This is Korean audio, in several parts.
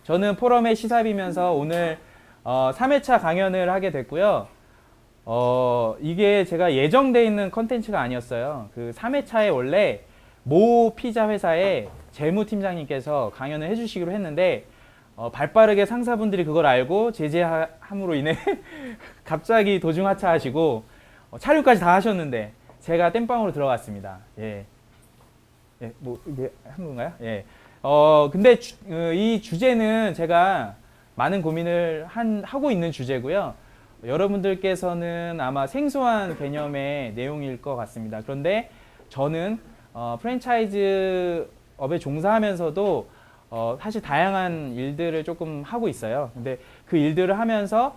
저는 포럼의 시사비면서 오늘 3회차 강연을 하게 됐고요. 이게 제가 예정돼 있는 컨텐츠가 아니었어요. 그 3회차에 원래 모 피자 회사의 재무팀장님께서 강연을 해주시기로 했는데 발빠르게 상사분들이 그걸 알고 제재함으로 인해 갑자기 도중 하차하시고 촬영까지 다 하셨는데 제가 땜빵으로 들어갔습니다. 예. 예, 뭐 이게 한 건가요? 예. 근데 이 주제는 제가 많은 고민을 하고 있는 주제고요. 여러분들께서는 아마 생소한 개념의 내용일 것 같습니다. 그런데 저는 프랜차이즈 업에 종사하면서도 사실 다양한 일들을 조금 하고 있어요. 근데 그 일들을 하면서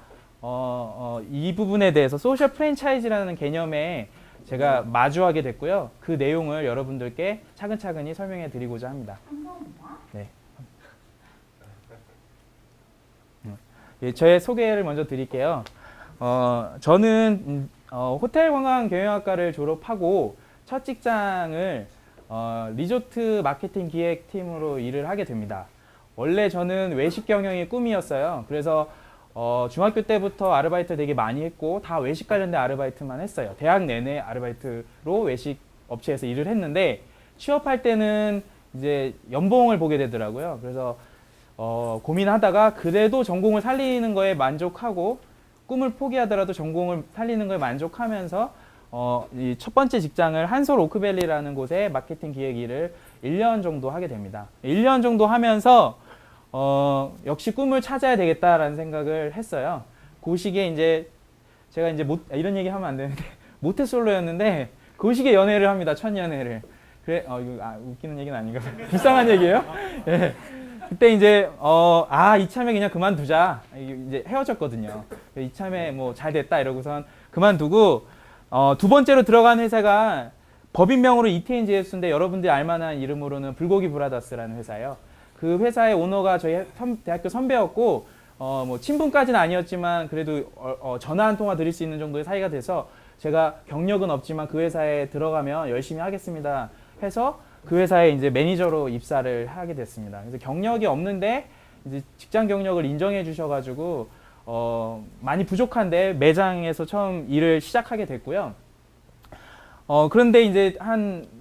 이 부분에 대해서 소셜 프랜차이즈라는 개념에 제가 마주하게 됐고요. 그 내용을 여러분들께 차근차근히 설명해 드리고자 합니다. 네. 예, 저의 소개를 먼저 드릴게요. 저는 호텔 관광 경영학과를 졸업하고 첫 직장을 리조트 마케팅 기획팀으로 일을 하게 됩니다. 원래 저는 외식 경영이 꿈이었어요. 그래서 중학교 때부터 아르바이트 되게 많이 했고 다 외식 관련된 아르바이트만 했어요. 대학 내내 아르바이트로 외식 업체에서 일을 했는데 취업할 때는 이제 연봉을 보게 되더라고요. 그래서 고민하다가 그래도 전공을 살리는 거에 만족하고 꿈을 포기하더라도 전공을 살리는 거에 만족하면서 이 첫 번째 직장을 한솔 오크밸리라는 곳에 마케팅 기획 일을 1년 정도 하게 됩니다. 1년 정도 하면서 역시 꿈을 찾아야 되겠다라는 생각을 했어요. 그 시기에 이제 제가 이제 이런 얘기 하면 안 되는데 모태솔로였는데 그 시기에 연애를 합니다. 첫 연애를. 그래 이거 웃기는 얘기는 아닌가 봐요. 불쌍한 얘기예요. 예. 그때 이제 이참에 그냥 그만두자. 이제 헤어졌거든요. 이참에 뭐 잘 됐다 이러고선 그만두고 두 번째로 들어간 회사가 법인명으로 ETNGS인데 여러분들이 알만한 이름으로는 불고기 브라더스라는 회사예요. 그 회사의 오너가 저희 대학교 선배였고 뭐 친분까지는 아니었지만 그래도 전화 한 통화 드릴 수 있는 정도의 사이가 돼서 제가 경력은 없지만 그 회사에 들어가면 열심히 하겠습니다 해서 그 회사에 이제 매니저로 입사를 하게 됐습니다. 그래서 경력이 없는데 이제 직장 경력을 인정해 주셔가지고 많이 부족한데 매장에서 처음 일을 시작하게 됐고요. 그런데 이제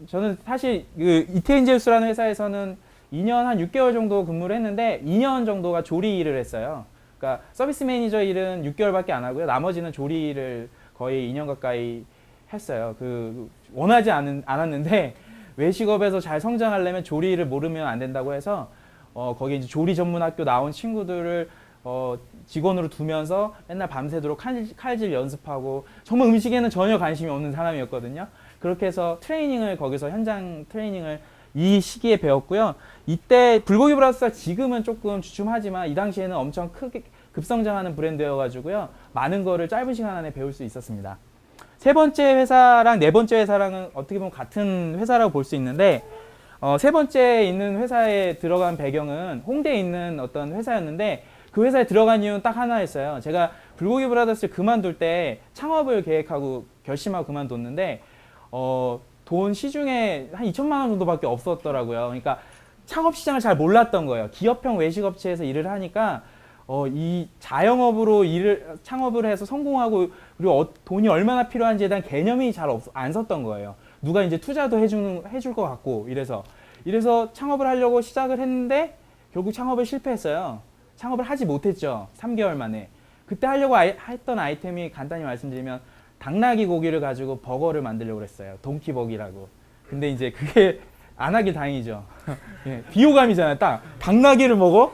저는 사실 그 이태인제우스라는 회사에서는 2년 한 6개월 정도 근무를 했는데 2년 정도가 조리 일을 했어요. 그러니까 서비스 매니저 일은 6개월밖에 안 하고요. 나머지는 조리 일을 거의 2년 가까이 했어요. 원하지 않았는데 외식업에서 잘 성장하려면 조리 일을 모르면 안 된다고 해서 거기 이제 조리 전문 학교 나온 친구들을 직원으로 두면서 맨날 밤새도록 칼질 연습하고 정말 음식에는 전혀 관심이 없는 사람이었거든요. 그렇게 해서 거기서 현장 트레이닝을 이 시기에 배웠고요. 이때 불고기 브라더스가 지금은 조금 주춤하지만 이 당시에는 엄청 크게 급성장하는 브랜드여가지고요. 많은 거를 짧은 시간 안에 배울 수 있었습니다. 세 번째 회사랑 네 번째 회사랑은 어떻게 보면 같은 회사라고 볼 수 있는데 세 번째 있는 회사에 들어간 배경은 홍대에 있는 어떤 회사였는데 그 회사에 들어간 이유는 딱 하나였어요. 제가 불고기 브라더스를 그만둘 때 창업을 계획하고 결심하고 그만뒀는데 돈 시중에 한 2천만 원 정도밖에 없었더라고요. 그러니까 창업 시장을 잘 몰랐던 거예요. 기업형 외식업체에서 일을 하니까 이 자영업으로 창업을 해서 성공하고 그리고 돈이 얼마나 필요한지에 대한 개념이 잘 안 섰던 거예요. 누가 이제 투자도 해줄 것 같고 이래서 창업을 하려고 시작을 했는데 결국 창업을 실패했어요. 창업을 하지 못했죠. 3개월 만에. 그때 하려고 했던 아이템이 간단히 말씀드리면 당나귀 고기를 가지고 버거를 만들려고 했어요. 동키버기라고. 근데 이제 그게 안 하길 다행이죠. 예, 비호감이잖아요. 딱 당나귀를 먹어?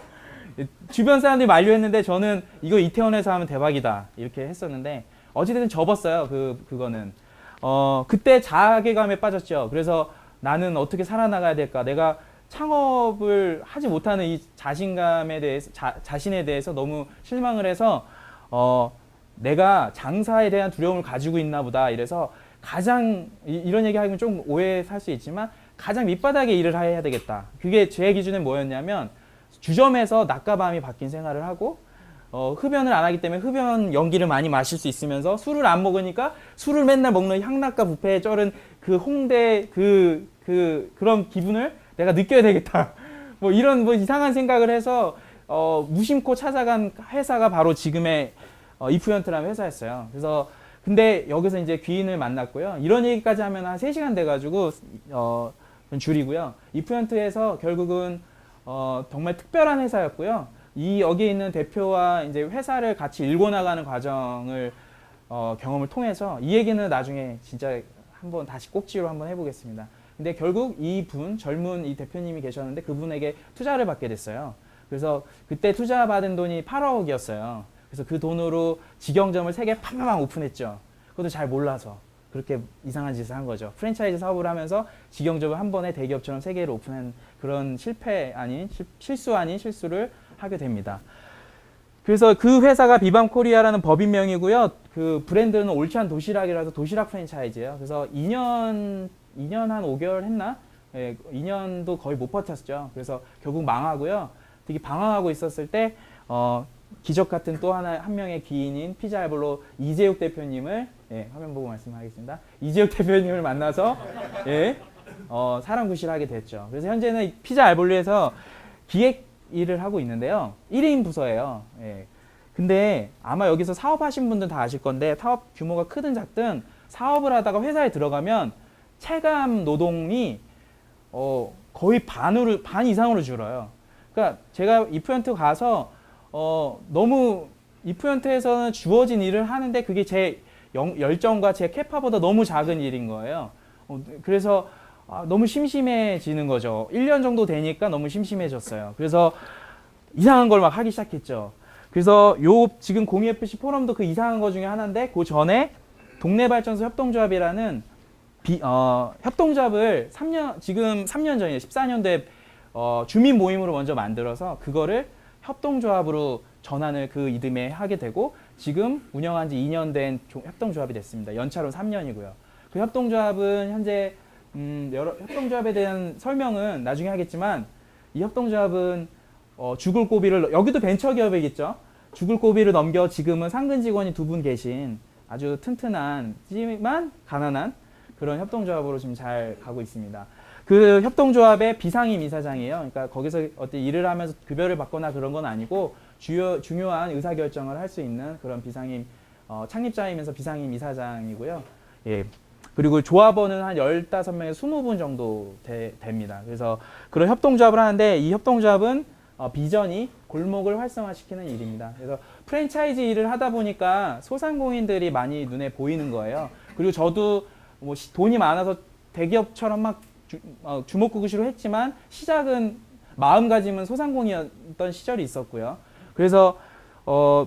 주변 사람들이 만류했는데 저는 이거 이태원에서 하면 대박이다 이렇게 했었는데 어찌됐든 접었어요. 그거는 그때 자괴감에 빠졌죠. 그래서 나는 어떻게 살아나가야 될까? 내가 창업을 하지 못하는 이 자신감에 대해서 자신에 대해서 너무 실망을 해서 내가 장사에 대한 두려움을 가지고 있나 보다. 이래서 가장 이런 얘기하면 좀 오해 살 수 있지만 가장 밑바닥에 일을 해야 되겠다. 그게 제 기준에 뭐였냐면 주점에서 낮과 밤이 바뀐 생활을 하고 흡연을 안 하기 때문에 흡연 연기를 많이 마실 수 있으면서 술을 안 먹으니까 술을 맨날 먹는 향락과 부패에 쩔은 그 홍대 그런 기분을 내가 느껴야 되겠다. 뭐 이런 이상한 생각을 해서 무심코 찾아간 회사가 바로 지금의 이프연트라는 회사였어요. 그래서 근데 여기서 이제 귀인을 만났고요. 이런 얘기까지 하면 한 3시간 돼가지고 좀 줄이고요. 이프연트에서 결국은 정말 특별한 회사였고요. 여기에 있는 대표와 이제 회사를 같이 일궈 나가는 과정을 경험을 통해서 이 얘기는 나중에 진짜 한번 다시 꼭지로 한번 해보겠습니다. 근데 결국 젊은 이 대표님이 계셨는데 그분에게 투자를 받게 됐어요. 그래서 그때 투자받은 돈이 8억이었어요. 그래서 그 돈으로 직영점을 3개 팡팡 오픈했죠. 그것도 잘 몰라서 그렇게 이상한 짓을 한 거죠. 프랜차이즈 사업을 하면서 직영점을 한 번에 대기업처럼 3개를 오픈한 그런 실수 아닌 실수를 하게 됩니다. 그래서 그 회사가 비밤 코리아라는 법인명이고요. 그 브랜드는 올찬 도시락이라서 도시락 프랜차이즈예요. 그래서 2년 한 5개월 했나? 예, 2년도 거의 못 버텼죠. 그래서 결국 망하고요. 되게 방황하고 있었을 때 기적 같은 또 한 명의 귀인인 피자알볼로 이재욱 대표님을 화면 보고 말씀하겠습니다. 이재욱 대표님을 만나서 사람 구실을 하게 됐죠. 그래서 현재는 피자알볼로에서 기획 일을 하고 있는데요. 1인 부서예요. 근데 아마 여기서 사업하신 분들 다 아실 건데 사업 규모가 크든 작든 사업을 하다가 회사에 들어가면 체감 노동이 거의 반 이상으로 줄어요. 그러니까 제가 이프연트 가서 너무 이프연트에서는 주어진 일을 하는데 그게 제 열정과 제 캐파보다 너무 작은 일인 거예요. 그래서 너무 심심해지는 거죠. 1년 정도 되니까 너무 심심해졌어요. 그래서 이상한 걸 막 하기 시작했죠. 그래서 지금 공유FC 포럼도 그 이상한 거 중에 하나인데 그 전에 동네발전소 협동조합이라는 협동조합을 지금 3년 전이에요. 14년도에 주민 모임으로 먼저 만들어서 그거를 협동조합으로 전환을 그 이듬해 하게 되고 지금 운영한 지 2년 된 협동조합이 됐습니다. 연차로 3년이고요. 그 협동조합은 현재 여러 협동조합에 대한 설명은 나중에 하겠지만 이 협동조합은 죽을 고비를 여기도 벤처기업이겠죠. 죽을 고비를 넘겨 지금은 상근 직원이 2분 계신 아주 튼튼하지만 가난한 그런 협동조합으로 지금 잘 가고 있습니다. 그 협동조합의 비상임 이사장이에요. 그러니까 거기서 어떤 일을 하면서 급여를 받거나 그런 건 아니고 중요한 의사결정을 할 수 있는 그런 비상임 창립자이면서 비상임 이사장이고요. 예. 그리고 조합원은 한 15명에서 20분 정도 됩니다. 그래서 그런 협동조합을 하는데 이 협동조합은 비전이 골목을 활성화시키는 일입니다. 그래서 프랜차이즈 일을 하다 보니까 소상공인들이 많이 눈에 보이는 거예요. 그리고 저도 뭐 돈이 많아서 대기업처럼 막 주먹구구시로 했지만 시작은 마음가짐은 소상공인이었던 시절이 있었고요. 그래서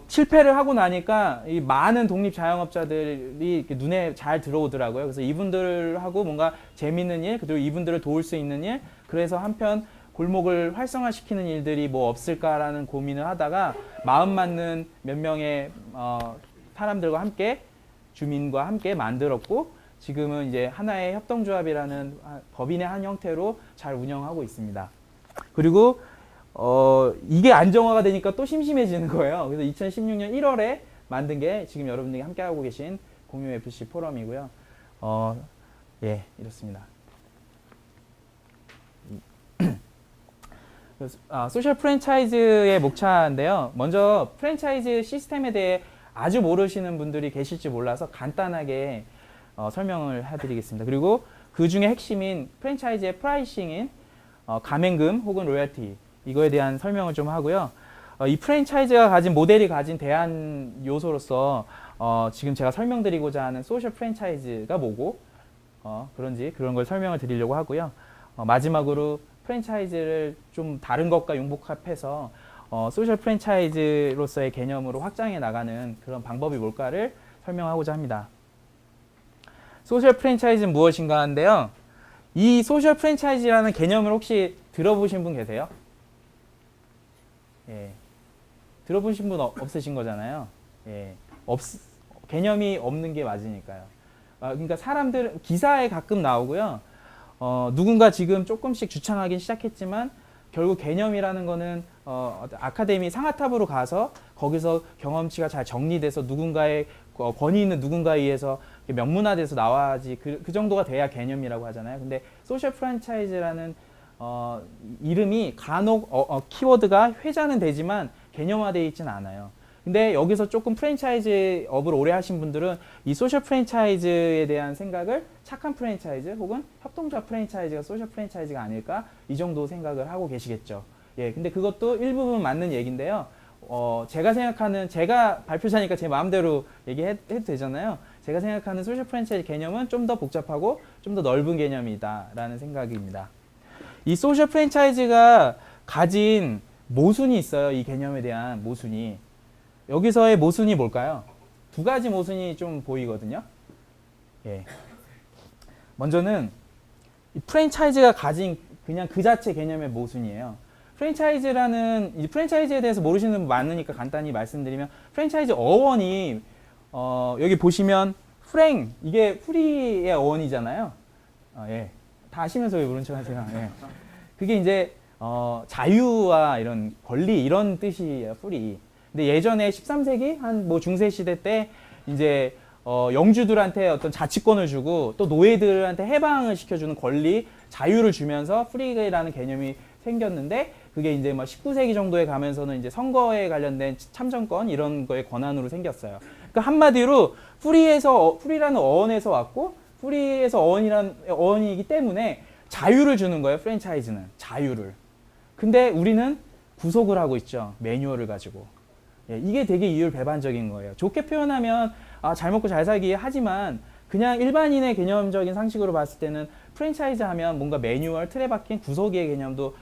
실패를 하고 나니까 이 많은 독립 자영업자들이 눈에 잘 들어오더라고요. 그래서 이분들하고 뭔가 재밌는 일, 그리고 이분들을 도울 수 있는 일, 그래서 한편 골목을 활성화시키는 일들이 뭐 없을까라는 고민을 하다가 마음 맞는 몇 명의 사람들과 함께 주민과 함께 만들었고 지금은 이제 하나의 협동조합이라는 법인의 한 형태로 잘 운영하고 있습니다. 그리고 이게 안정화가 되니까 또 심심해지는 거예요. 그래서 2016년 1월에 만든 게 지금 여러분들이 함께하고 계신 공유FC 포럼이고요. 이렇습니다. 소셜 프랜차이즈의 목차인데요. 먼저 프랜차이즈 시스템에 대해 아주 모르시는 분들이 계실지 몰라서 간단하게 설명을 해드리겠습니다. 그리고 그 중에 핵심인 프랜차이즈의 프라이싱인 가맹금 혹은 로열티 이거에 대한 설명을 좀 하고요. 이 프랜차이즈가 가진 모델이 가진 대안 요소로서 지금 제가 설명드리고자 하는 소셜 프랜차이즈가 뭐고 그런지 그런 걸 설명을 드리려고 하고요. 마지막으로 프랜차이즈를 좀 다른 것과 융복합해서 소셜 프랜차이즈로서의 개념으로 확장해 나가는 그런 방법이 뭘까를 설명하고자 합니다. 소셜 프랜차이즈는 무엇인가 하는데요. 이 소셜 프랜차이즈라는 개념을 혹시 들어보신 분 계세요? 예. 들어보신 분 없으신 거잖아요. 예. 개념이 없는 게 맞으니까요. 그러니까 사람들 기사에 가끔 나오고요. 누군가 지금 조금씩 주창하기 시작했지만 결국 개념이라는 거는 아카데미 상하탑으로 가서 거기서 경험치가 잘 정리돼서 누군가의 권위 있는 누군가에 의해서 명문화돼서 나와야지 그 정도가 돼야 개념이라고 하잖아요. 근데 소셜 프랜차이즈라는 이름이 간혹 키워드가 회자는 되지만 개념화되어 있지는 않아요. 근데 여기서 조금 프랜차이즈 업을 오래 하신 분들은 이 소셜 프랜차이즈에 대한 생각을 착한 프랜차이즈 혹은 협동조합 프랜차이즈가 소셜 프랜차이즈가 아닐까 이 정도 생각을 하고 계시겠죠. 예, 근데 그것도 일부분 맞는 얘기인데요. 제가 발표자니까 제 마음대로 얘기해도 되잖아요. 제가 생각하는 소셜 프랜차이즈 개념은 좀 더 복잡하고 좀 더 넓은 개념이다라는 생각입니다. 이 소셜 프랜차이즈가 가진 모순이 있어요. 이 개념에 대한 모순이. 여기서의 모순이 뭘까요? 두 가지 모순이 좀 보이거든요. 예. 먼저는 이 프랜차이즈가 가진 그냥 그 자체 개념의 모순이에요. 프랜차이즈에 대해서 모르시는 분 많으니까 간단히 말씀드리면 프랜차이즈 어원이 여기 보시면 이게 프리의 어원이잖아요. 예. 다 아시면서 왜 모른 척 하세요? 예. 그게 이제 자유와 이런 권리 이런 뜻이에요. 프리. 근데 예전에 13세기 한 뭐 중세 시대 때 이제 영주들한테 어떤 자치권을 주고 또 노예들한테 해방을 시켜주는 권리, 자유를 주면서 프리라는 개념이 생겼는데 그게 이제 막 19세기 정도에 가면서는 이제 선거에 관련된 참정권 이런 거의 권한으로 생겼어요. 그러니까 한마디로 프리라는 어원에서 왔고 프리에서 어원이기 때문에 자유를 주는 거예요. 프랜차이즈는 자유를. 근데 우리는 구속을 하고 있죠. 매뉴얼을 가지고. 예, 이게 되게 이율배반적인 거예요. 좋게 표현하면 잘 먹고 잘 살기 하지만 그냥 일반인의 개념적인 상식으로 봤을 때는 프랜차이즈 하면 뭔가 매뉴얼, 틀에 박힌 구속의 개념도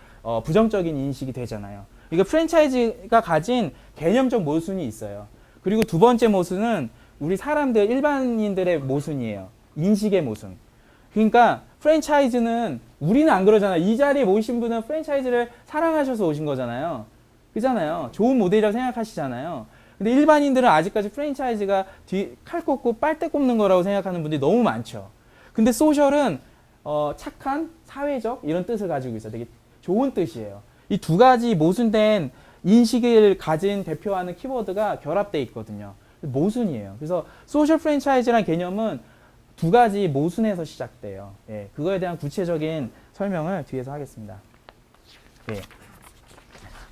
부정적인 인식이 되잖아요. 그러니까 프랜차이즈가 가진 개념적 모순이 있어요. 그리고 두 번째 모순은 우리 사람들, 일반인들의 모순이에요. 인식의 모순. 그러니까 프랜차이즈는 우리는 안 그러잖아요. 이 자리에 모신 분은 프랜차이즈를 사랑하셔서 오신 거잖아요. 그잖아요. 좋은 모델이라고 생각하시잖아요. 근데 일반인들은 아직까지 프랜차이즈가 칼 꽂고 빨대 꼽는 거라고 생각하는 분들이 너무 많죠. 근데 소셜은 착한, 사회적 이런 뜻을 가지고 있어요. 되게 좋은 뜻이에요. 이 두 가지 모순된 인식을 가진 대표하는 키워드가 결합되어 있거든요. 모순이에요. 그래서 소셜 프랜차이즈라는 개념은 두 가지 모순에서 시작돼요. 예, 그거에 대한 구체적인 설명을 뒤에서 하겠습니다. 예.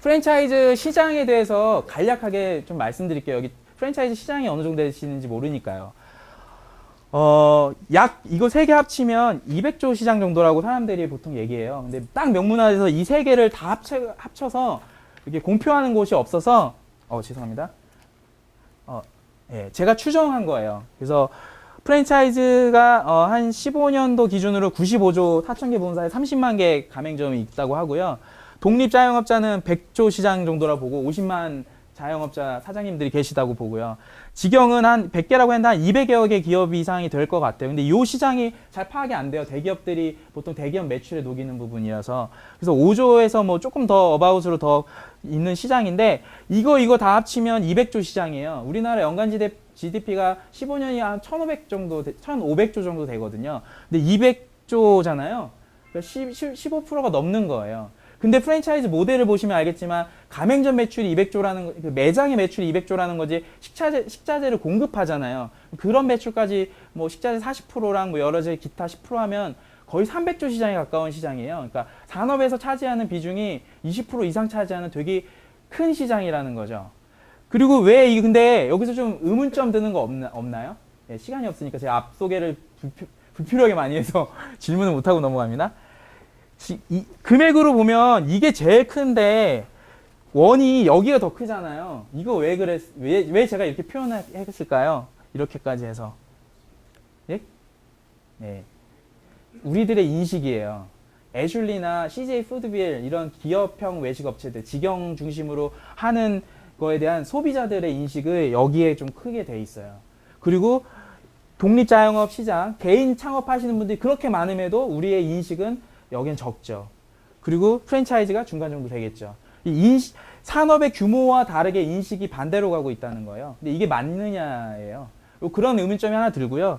프랜차이즈 시장에 대해서 간략하게 좀 말씀드릴게요. 여기 프랜차이즈 시장이 어느 정도 되시는지 모르니까요. 이거 세 개 합치면 200조 시장 정도라고 사람들이 보통 얘기해요. 근데 딱 명문화에서 이 세 개를 다 합쳐서 이렇게 공표하는 곳이 없어서, 죄송합니다. 예, 제가 추정한 거예요. 그래서 프랜차이즈가 한 15년도 기준으로 95조 4천 개 본사에 30만 개 가맹점이 있다고 하고요. 독립 자영업자는 100조 시장 정도라 보고 50만 자영업자 사장님들이 계시다고 보고요. 직영은 한 100개라고 했는데 한 200여 개 기업 이상이 될 것 같아요. 근데 이 시장이 잘 파악이 안 돼요. 대기업들이 보통 대기업 매출에 녹이는 부분이라서. 그래서 5조에서 뭐 조금 더 어바웃으로 더 있는 시장인데 이거 다 합치면 200조 시장이에요. 우리나라 연간 GDP가 15년이 한 1,500조 정도 되거든요. 근데 200조잖아요. 그러니까 15%가 넘는 거예요. 근데 프랜차이즈 모델을 보시면 알겠지만 가맹점 매출이 200조라는 그 매장의 매출이 200조라는 거지 식자재를 공급하잖아요. 그런 매출까지 뭐 식자재 40%랑 뭐 여러 가지 기타 10% 하면 거의 300조 시장에 가까운 시장이에요. 그러니까 산업에서 차지하는 비중이 20% 이상 차지하는 되게 큰 시장이라는 거죠. 그리고 근데 여기서 좀 의문점 드는 거 없나요? 네, 시간이 없으니까 제가 앞 소개를 불필요하게 많이 해서 질문을 못하고 넘어갑니다. 금액으로 보면 이게 제일 큰데 원이 여기가 더 크잖아요. 이거 왜 제가 이렇게 표현했을까요? 이렇게까지 해서. 예? 네. 우리들의 인식이에요. 애슐리나 CJ 푸드빌 이런 기업형 외식 업체들, 직영 중심으로 하는 거에 대한 소비자들의 인식을 여기에 좀 크게 돼 있어요. 그리고 독립자영업 시장, 개인 창업하시는 분들이 그렇게 많음에도 우리의 인식은 여기는 적죠. 그리고 프랜차이즈가 중간 정도 되겠죠. 산업의 규모와 다르게 인식이 반대로 가고 있다는 거예요. 근데 이게 맞느냐예요. 그런 의문점이 하나 들고요.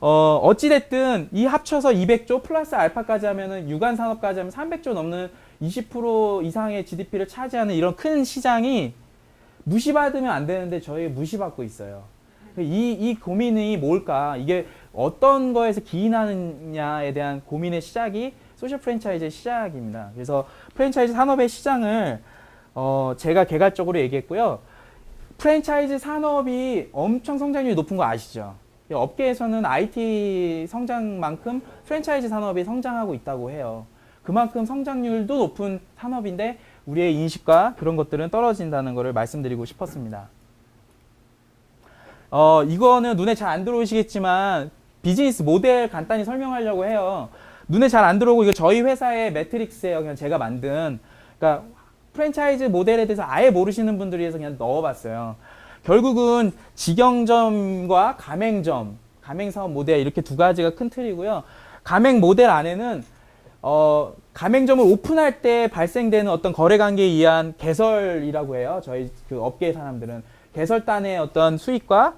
어찌됐든 이 합쳐서 200조 플러스 알파까지 하면은 유관산업까지 하면 300조 넘는 20% 이상의 GDP를 차지하는 이런 큰 시장이 무시받으면 안 되는데 저희 무시받고 있어요. 이 고민이 뭘까? 이게 어떤 거에서 기인하느냐에 대한 고민의 시작이 소셜 프랜차이즈의 시작입니다. 그래서 프랜차이즈 산업의 시장을 제가 개괄적으로 얘기했고요. 프랜차이즈 산업이 엄청 성장률이 높은 거 아시죠? 업계에서는 IT 성장만큼 프랜차이즈 산업이 성장하고 있다고 해요. 그만큼 성장률도 높은 산업인데 우리의 인식과 그런 것들은 떨어진다는 것을 말씀드리고 싶었습니다. 이거는 눈에 잘 안 들어오시겠지만 비즈니스 모델 간단히 설명하려고 해요. 눈에 잘 안 들어오고 이거 저희 회사의 매트릭스예요. 그냥 제가 만든. 그러니까 프랜차이즈 모델에 대해서 아예 모르시는 분들을 위해서 그냥 넣어봤어요. 결국은 직영점과 가맹점, 가맹사업 모델 이렇게 두 가지가 큰 틀이고요. 가맹 모델 안에는 가맹점을 오픈할 때 발생되는 어떤 거래관계에 의한 개설이라고 해요. 저희 그 업계 사람들은 개설단의 어떤 수익과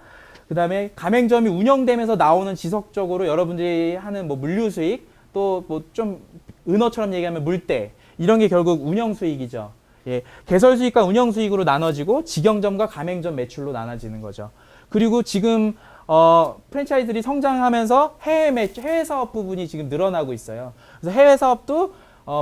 그 다음에 가맹점이 운영되면서 나오는 지속적으로 여러분들이 하는 뭐 물류 수익 또 뭐 좀 은어처럼 얘기하면 물대 이런 게 결국 운영 수익이죠. 예, 개설 수익과 운영 수익으로 나눠지고 직영점과 가맹점 매출로 나눠지는 거죠. 그리고 지금 프랜차이즈들이 성장하면서 해외 사업 부분이 지금 늘어나고 있어요. 그래서 해외 사업도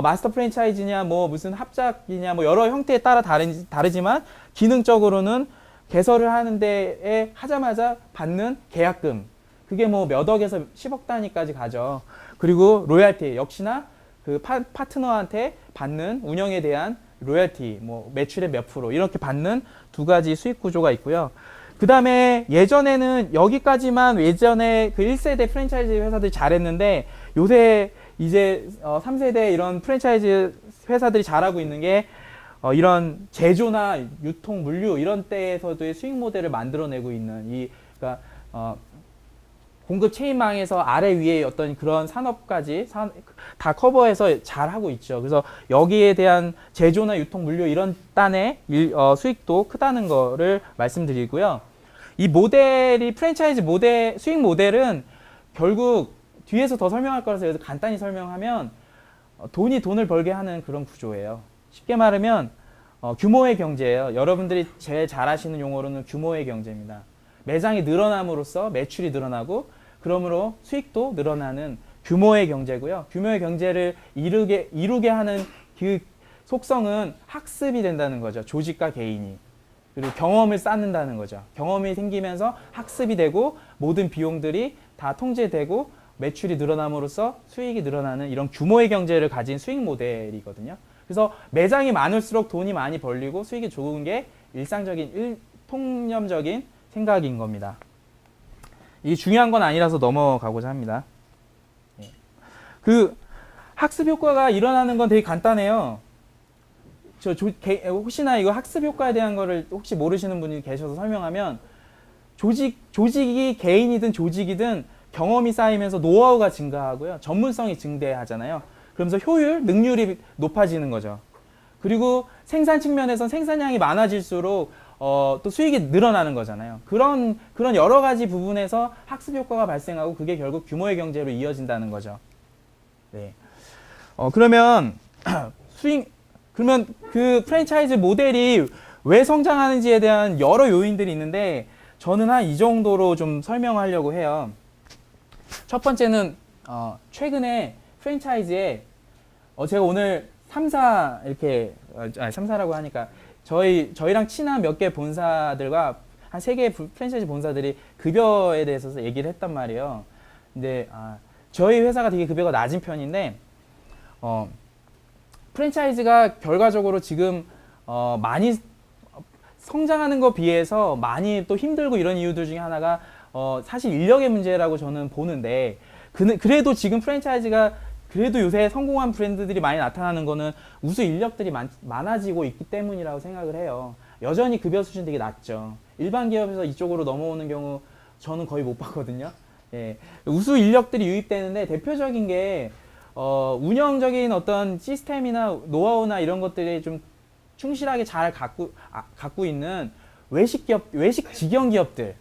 마스터 프랜차이즈냐 뭐 무슨 합작이냐 뭐 여러 형태에 따라 다르지만 기능적으로는 개설을 하는 데에 하자마자 받는 계약금 그게 뭐 몇 억에서 10억 단위까지 가죠. 그리고 로얄티 역시나 그 파트너한테 받는 운영에 대한 로열티, 뭐 매출의 몇 프로 이렇게 받는 두 가지 수익 구조가 있고요. 그 다음에 예전에는 여기까지만 예전에 그 1세대 프랜차이즈 회사들이 잘했는데 요새 이제 3세대 이런 프랜차이즈 회사들이 잘하고 있는 게 이런 제조나 유통, 물류 이런 때에서도 수익 모델을 만들어내고 있는 그러니까 공급 체인망에서 아래 위에 어떤 그런 산업까지 다 커버해서 잘 하고 있죠. 그래서 여기에 대한 제조나 유통 물류 이런 단의 수익도 크다는 거를 말씀드리고요. 이 모델이 프랜차이즈 모델 수익 모델은 결국 뒤에서 더 설명할 거라서 여기서 간단히 설명하면 돈이 돈을 벌게 하는 그런 구조예요. 쉽게 말하면 규모의 경제예요. 여러분들이 제일 잘 아시는 용어로는 규모의 경제입니다. 매장이 늘어남으로써 매출이 늘어나고 그러므로 수익도 늘어나는 규모의 경제고요. 규모의 경제를 이루게 하는 그 속성은 학습이 된다는 거죠. 조직과 개인이. 그리고 경험을 쌓는다는 거죠. 경험이 생기면서 학습이 되고 모든 비용들이 다 통제되고 매출이 늘어남으로써 수익이 늘어나는 이런 규모의 경제를 가진 수익 모델이거든요. 그래서 매장이 많을수록 돈이 많이 벌리고 수익이 좋은 게 일상적인 통념적인 생각인 겁니다. 이게 중요한 건 아니라서 넘어가고자 합니다. 그 학습 효과가 일어나는 건 되게 간단해요. 혹시나 이거 학습 효과에 대한 거를 혹시 모르시는 분이 계셔서 설명하면 조직이 개인이든 조직이든 경험이 쌓이면서 노하우가 증가하고요. 전문성이 증대하잖아요. 그러면서 효율, 능률이 높아지는 거죠. 그리고 생산 측면에선 생산량이 많아질수록 또 수익이 늘어나는 거잖아요. 그런 여러 가지 부분에서 학습 효과가 발생하고 그게 결국 규모의 경제로 이어진다는 거죠. 네. 그러면 그러면 그 프랜차이즈 모델이 왜 성장하는지에 대한 여러 요인들이 있는데 저는 한 이 정도로 좀 설명하려고 해요. 첫 번째는 최근에 프랜차이즈에 제가 오늘 3사 이렇게 3사라고 하니까 저희랑 친한 몇 개 본사들과 한 3개의 프랜차이즈 본사들이 급여에 대해서 얘기를 했단 말이에요. 근데 저희 회사가 되게 급여가 낮은 편인데 프랜차이즈가 결과적으로 지금 많이 성장하는 거 비해서 많이 또 힘들고 이런 이유들 중에 하나가 사실 인력의 문제라고 저는 보는데 그래도 지금 프랜차이즈가 그래도 요새 성공한 브랜드들이 많이 나타나는 거는 우수 인력들이 많아지고 있기 때문이라고 생각을 해요. 여전히 급여 수준 되게 낮죠. 일반 기업에서 이쪽으로 넘어오는 경우 저는 거의 못 봤거든요. 예. 우수 인력들이 유입되는데 대표적인 게 운영적인 어떤 시스템이나 노하우나 이런 것들이 좀 충실하게 잘 갖고 있는 외식 직영 기업들,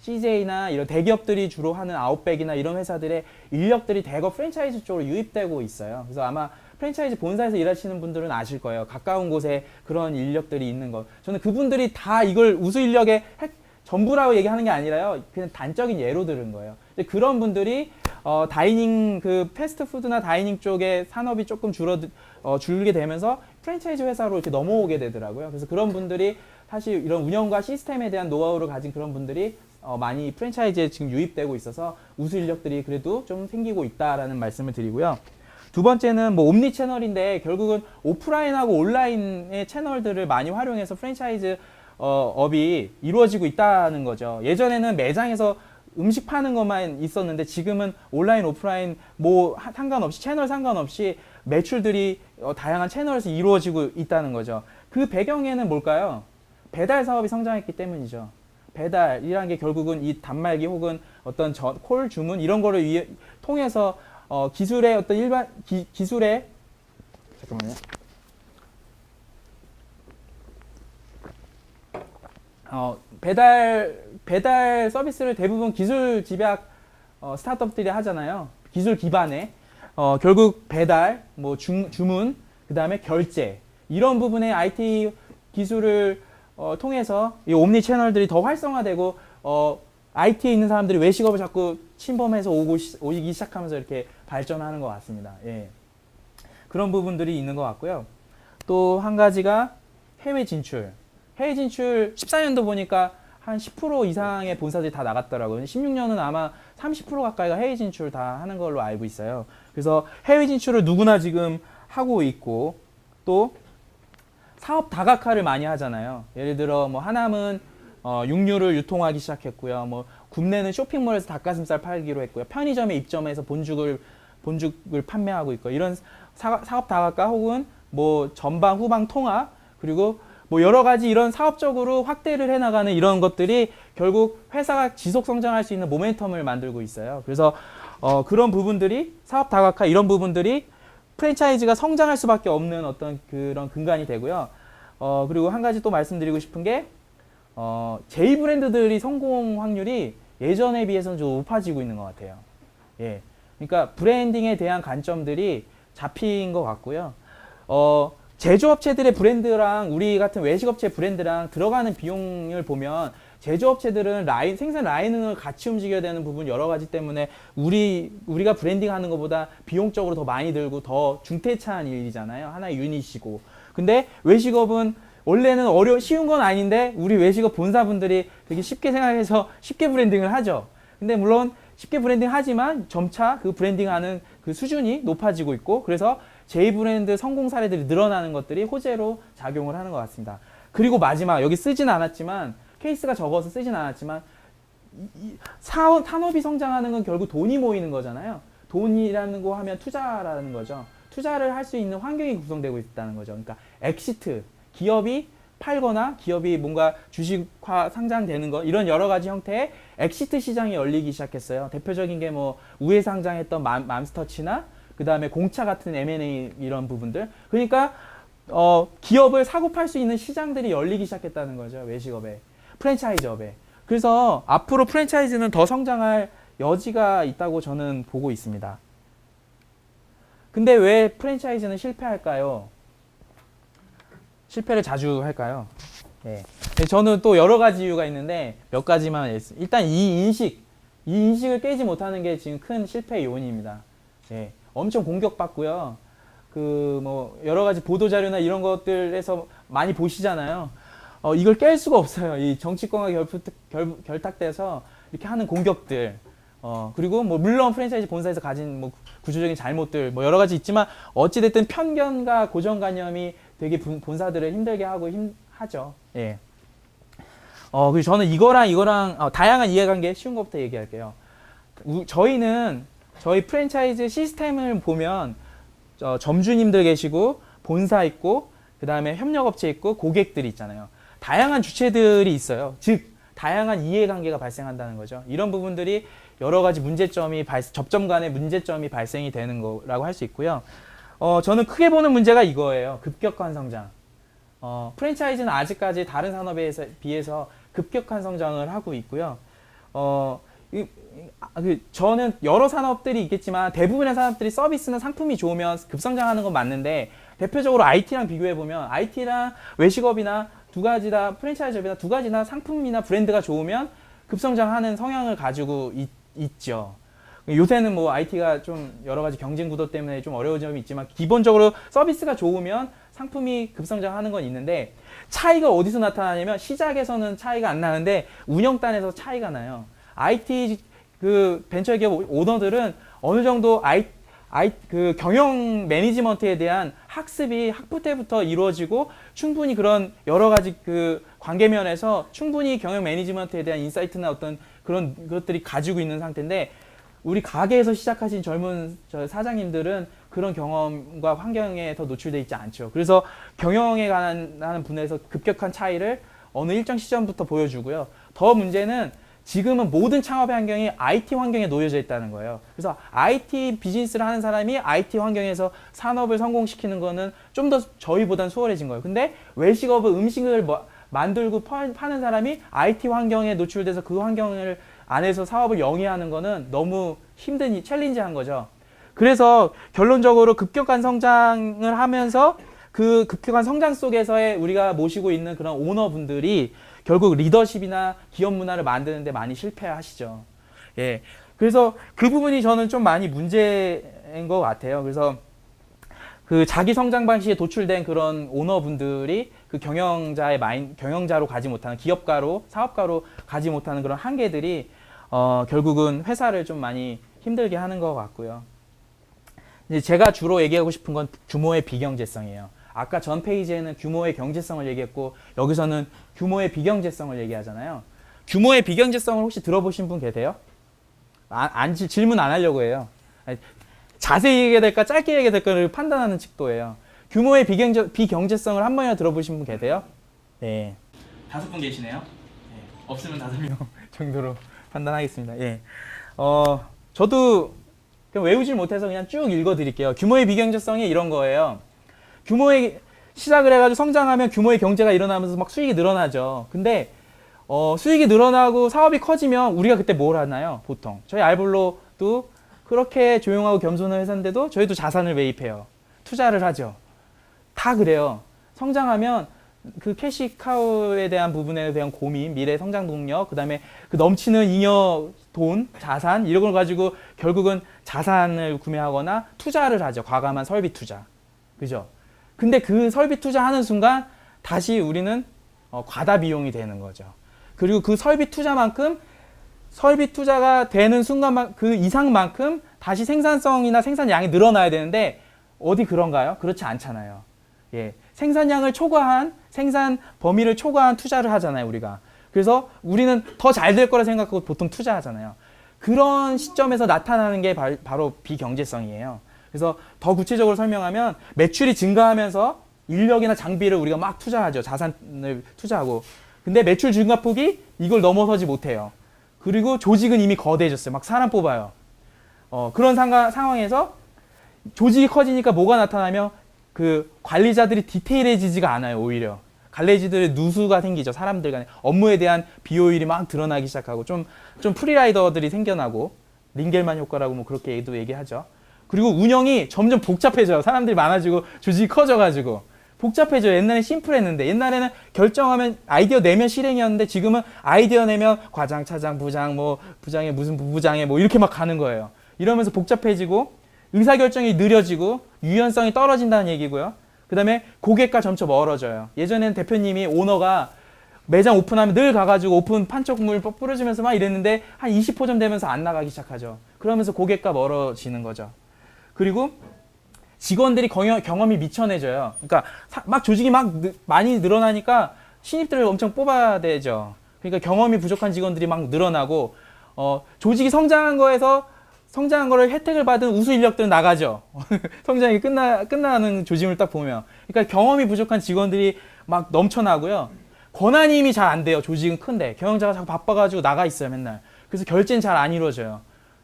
CJ나 이런 대기업들이 주로 하는 아웃백이나 이런 회사들의 인력들이 대거 프랜차이즈 쪽으로 유입되고 있어요. 그래서 아마 프랜차이즈 본사에서 일하시는 분들은 아실 거예요. 가까운 곳에 그런 인력들이 있는 것. 저는 그분들이 다 이걸 우수 인력의 전부라고 얘기하는 게 아니라요. 그냥 단적인 예로 들은 거예요. 근데 그런 분들이 다이닝 그 패스트푸드나 다이닝 쪽에 산업이 조금 줄게 되면서 프랜차이즈 회사로 이렇게 넘어오게 되더라고요. 그래서 그런 분들이 사실 이런 운영과 시스템에 대한 노하우를 가진 그런 분들이 많이 프랜차이즈에 지금 유입되고 있어서 우수 인력들이 그래도 좀 생기고 있다라는 말씀을 드리고요. 두 번째는 뭐 옴니 채널인데 결국은 오프라인하고 온라인의 채널들을 많이 활용해서 프랜차이즈 업이 이루어지고 있다는 거죠. 예전에는 매장에서 음식 파는 것만 있었는데 지금은 온라인, 오프라인 뭐 상관없이 채널 상관없이 매출들이 다양한 채널에서 이루어지고 있다는 거죠. 그 배경에는 뭘까요? 배달 사업이 성장했기 때문이죠. 배달이라는 게 결국은 이 단말기 혹은 어떤 콜 주문 이런 거를 통해서 기술의 어떤 기술의 잠깐만요. 배달 서비스를 대부분 기술 집약 스타트업들이 하잖아요. 기술 기반의 결국 배달, 뭐 주문, 그 다음에 결제 이런 부분의 IT 기술을 통해서 이 옴니 채널들이 더 활성화되고 IT에 있는 사람들이 외식업을 자꾸 침범해서 오기 시작하면서 이렇게 발전하는 것 같습니다. 예. 그런 부분들이 있는 것 같고요. 또 한 가지가 해외 진출. 해외 진출 14년도 보니까 한 10% 이상의 본사들이 다 나갔더라고요. 16년은 아마 30% 가까이가 해외 진출 다 하는 걸로 알고 있어요. 그래서 해외 진출을 누구나 지금 하고 있고 또 사업 다각화를 많이 하잖아요. 예를 들어 뭐 하남은 육류를 유통하기 시작했고요. 뭐 굽내는 쇼핑몰에서 닭가슴살 팔기로 했고요. 편의점에 입점해서 본죽을 판매하고 있고 이런 사업 다각화 혹은 뭐 전방 후방 통합 그리고 뭐 여러 가지 이런 사업적으로 확대를 해나가는 이런 것들이 결국 회사가 지속 성장할 수 있는 모멘텀을 만들고 있어요. 그래서 그런 부분들이 사업 다각화 이런 부분들이 프랜차이즈가 성장할 수밖에 없는 어떤 그런 근간이 되고요. 그리고 한 가지 또 말씀드리고 싶은 게 제2 브랜드들이 성공 확률이 예전에 비해서는 좀 높아지고 있는 것 같아요. 예, 그러니까 브랜딩에 대한 관점들이 잡힌 것 같고요. 제조업체들의 브랜드랑 우리 같은 외식업체 브랜드랑 들어가는 비용을 보면 제조업체들은 생산 라인을 같이 움직여야 되는 부분 여러 가지 때문에 우리가 브랜딩하는 것보다 비용적으로 더 많이 들고 더 중태차한 일이잖아요. 하나의 유닛이고. 근데 외식업은 원래는 쉬운 건 아닌데 우리 외식업 본사분들이 되게 쉽게 생각해서 쉽게 브랜딩을 하죠. 근데 물론 쉽게 브랜딩 하지만 점차 그 브랜딩하는 그 수준이 높아지고 있고 그래서 제2브랜드 성공 사례들이 늘어나는 것들이 호재로 작용을 하는 것 같습니다. 그리고 마지막 여기 쓰진 않았지만 케이스가 적어서 쓰진 않았지만 산업이 성장하는 건 결국 돈이 모이는 거잖아요. 돈이라는 거 하면 투자라는 거죠. 투자를 할 수 있는 환경이 구성되고 있다는 거죠. 그러니까 엑시트, 기업이 팔거나 기업이 뭔가 주식화 상장되는 거 이런 여러 가지 형태의 엑시트 시장이 열리기 시작했어요. 대표적인 게 뭐 우회 상장했던 맘스터치나 그 다음에 공차 같은 M&A 이런 부분들. 그러니까 기업을 사고 팔 수 있는 시장들이 열리기 시작했다는 거죠. 외식업에, 프랜차이즈업에. 그래서 앞으로 프랜차이즈는 더 성장할 여지가 있다고 저는 보고 있습니다. 근데 왜 프랜차이즈는 실패할까요? 실패를 자주 할까요? 네. 저는 또 여러 가지 이유가 있는데 몇 가지만 일단 이 인식을 깨지 못하는 게 지금 큰 실패 요인입니다. 네. 엄청 공격받고요. 그 뭐 여러 가지 보도 자료나 이런 것들에서 많이 보시잖아요. 이걸 깰 수가 없어요. 이 정치권과 결탁돼서 이렇게 하는 공격들. 그리고 뭐 물론 프랜차이즈 본사에서 가진 뭐 구조적인 잘못들 뭐 여러 가지 있지만 어찌 됐든 편견과 고정관념이 되게 본사들을 힘들게 하고 하죠. 예. 그리고 저는 이거랑 다양한 이해관계 쉬운 것부터 얘기할게요. 저희 프랜차이즈 시스템을 보면 점주님들 계시고 본사 있고 그 다음에 협력업체 있고 고객들이 있잖아요. 다양한 주체들이 있어요. 즉 다양한 이해관계가 발생한다는 거죠. 이런 부분들이 여러 가지 접점 간의 문제점이 발생이 되는 거라고 할 수 있고요. 저는 크게 보는 문제가 이거예요. 급격한 성장. 프랜차이즈는 아직까지 다른 산업에 비해서 급격한 성장을 하고 있고요. 저는 여러 산업들이 있겠지만 대부분의 산업들이 서비스나 상품이 좋으면 급성장하는 건 맞는데 대표적으로 IT랑 비교해보면 IT랑 외식업이나 두 가지 다 프랜차이즈업이나 두 가지나 상품이나 브랜드가 좋으면 급성장하는 성향을 가지고 있죠. 요새는 뭐 IT가 좀 여러 가지 경쟁 구도 때문에 좀 어려운 점이 있지만 기본적으로 서비스가 좋으면 상품이 급성장하는 건 있는데 차이가 어디서 나타나냐면 시작에서는 차이가 안 나는데 운영단에서 차이가 나요. IT 그 벤처기업 오너들은 어느 정도 그 경영 매니지먼트에 대한 학습이 학부 때부터 이루어지고 충분히 그런 여러 가지 그 관계면에서 충분히 경영 매니지먼트에 대한 인사이트나 어떤 그런 것들이 가지고 있는 상태인데 우리 가게에서 시작하신 젊은 사장님들은 그런 경험과 환경에 더 노출되어 있지 않죠. 그래서 경영에 관한 분야에서 급격한 차이를 어느 일정 시점부터 보여주고요. 더 문제는 지금은 모든 창업의 환경이 IT 환경에 놓여져 있다는 거예요. 그래서 IT 비즈니스를 하는 사람이 IT 환경에서 산업을 성공시키는 거는 좀 더 저희보단 수월해진 거예요. 근데 외식업은 음식을 만들고 파는 사람이 IT 환경에 노출돼서 그 환경을 안에서 사업을 영위하는 거는 너무 힘든 챌린지한 거죠. 그래서 결론적으로 급격한 성장을 하면서 그 급격한 성장 속에서의 우리가 모시고 있는 그런 오너분들이 결국 리더십이나 기업 문화를 만드는데 많이 실패하시죠. 예. 그래서 그 부분이 저는 좀 많이 문제인 것 같아요. 그래서 그 자기 성장 방식에 도출된 그런 오너분들이 그 경영자로 가지 못하는 기업가로 사업가로 가지 못하는 그런 한계들이 결국은 회사를 좀 많이 힘들게 하는 것 같고요. 이제 제가 주로 얘기하고 싶은 건 규모의 비경제성이에요. 아까 전 페이지에는 규모의 경제성을 얘기했고 여기서는 규모의 비경제성을 얘기하잖아요. 규모의 비경제성을 혹시 들어보신 분 계세요? 질문 안 하려고 해요. 자세히 얘기해야 될까 짧게 얘기해야 될까를 판단하는 측도예요. 규모의 비경제성을 한 번이나 들어보신 분 계세요? 네. 5분 계시네요. 네. 없으면 5명 정도로 판단하겠습니다. 예. 저도 그냥 외우질 못해서 그냥 쭉 읽어드릴게요. 규모의 비경제성이 이런 거예요. 규모의 시작을 해가지고 성장하면 규모의 경제가 일어나면서 막 수익이 늘어나죠. 근데 수익이 늘어나고 사업이 커지면 우리가 그때 뭘 하나요? 보통 저희 알볼로도 그렇게 조용하고 겸손한 회사인데도 저희도 자산을 매입해요. 투자를 하죠. 다 그래요. 성장하면 그 캐시카우에 대한 부분에 대한 고민, 미래 성장 동력, 그 다음에 그 넘치는 잉여 돈, 자산 이런 걸 가지고 결국은 자산을 구매하거나 투자를 하죠. 과감한 설비 투자. 그죠? 근데 그 설비 투자하는 순간 다시 우리는 과다 비용이 되는 거죠. 그리고 그 설비 투자가 되는 순간만 그 이상만큼 다시 생산성이나 생산량이 늘어나야 되는데 어디 그런가요? 그렇지 않잖아요. 예. 생산량을 초과한 생산 범위를 초과한 투자를 하잖아요, 우리가. 그래서 우리는 더 잘 될 거라 생각하고 보통 투자하잖아요. 그런 시점에서 나타나는 게 바로 비경제성이에요. 그래서 더 구체적으로 설명하면 매출이 증가하면서 인력이나 장비를 우리가 막 투자하죠. 자산을 투자하고. 근데 매출 증가폭이 이걸 넘어서지 못해요. 그리고 조직은 이미 거대해졌어요. 막 사람 뽑아요. 그런 상황에서 조직이 커지니까 뭐가 나타나면 그 관리자들이 디테일해지지가 않아요. 오히려. 갈래지들의 누수가 생기죠. 사람들 간에. 업무에 대한 비효율이 막 드러나기 시작하고 좀 프리라이더들이 생겨나고 링겔만 효과라고 뭐 그렇게 얘기하죠. 그리고 운영이 점점 복잡해져요. 사람들이 많아지고 조직이 커져가지고 복잡해져요. 옛날엔 심플했는데 옛날에는 결정하면 아이디어 내면 실행이었는데 지금은 아이디어 내면 과장, 차장, 부장, 뭐 부장에 무슨 부부장에 뭐 이렇게 막 가는 거예요. 이러면서 복잡해지고 의사결정이 느려지고 유연성이 떨어진다는 얘기고요. 그 다음에 고객과 점점 멀어져요. 예전에는 대표님이 오너가 매장 오픈하면 늘 가가지고 오픈 판촉물 뿌려주면서 막 이랬는데 한 20호점 되면서 안 나가기 시작하죠. 그러면서 고객과 멀어지는 거죠. 그리고 직원들이 경험이 미천해져요. 그러니까 막 조직이 막 많이 늘어나니까 신입들을 엄청 뽑아야 되죠. 그러니까 경험이 부족한 직원들이 막 늘어나고 조직이 성장한 거를 혜택을 받은 우수 인력들은 나가죠. 성장이 끝나는 조짐을 딱 보면. 그러니까 경험이 부족한 직원들이 막 넘쳐나고요. 권한이 이미 잘 안 돼요. 조직은 큰데. 경영자가 자꾸 바빠가지고 나가 있어요, 맨날. 그래서 결제는 잘 안 이루어져요.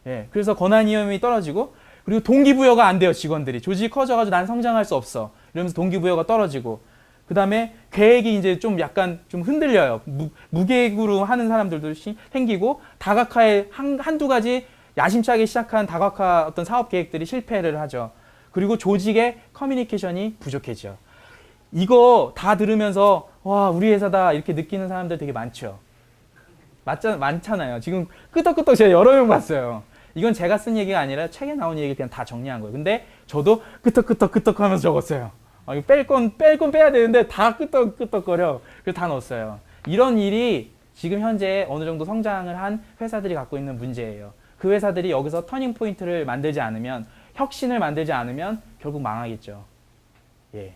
예. 그래서 권한이염이 떨어지고, 그리고 동기부여가 안 돼요, 직원들이. 조직이 커져가지고 난 성장할 수 없어. 이러면서 동기부여가 떨어지고. 그 다음에 계획이 이제 좀 약간 좀 흔들려요. 무계획으로 하는 사람들도 생기고, 다각화에 한두 가지 야심차게 시작한 다각화 어떤 사업 계획들이 실패를 하죠. 그리고 조직의 커뮤니케이션이 부족해져. 이거 다 들으면서 와, 우리 회사다 이렇게 느끼는 사람들 되게 많죠. 많잖아요. 지금 끄덕끄덕 제가 여러 명 봤어요. 이건 제가 쓴 얘기가 아니라 책에 나온 얘기를 그냥 다 정리한 거예요. 근데 저도 끄덕끄덕 하면서 적었어요. 이거 뺄 건 빼야 되는데 다 끄덕끄덕거려. 그래서 다 넣었어요. 이런 일이 지금 현재 어느 정도 성장을 한 회사들이 갖고 있는 문제예요. 그 회사들이 여기서 터닝 포인트를 만들지 않으면, 혁신을 만들지 않으면 결국 망하겠죠. 예.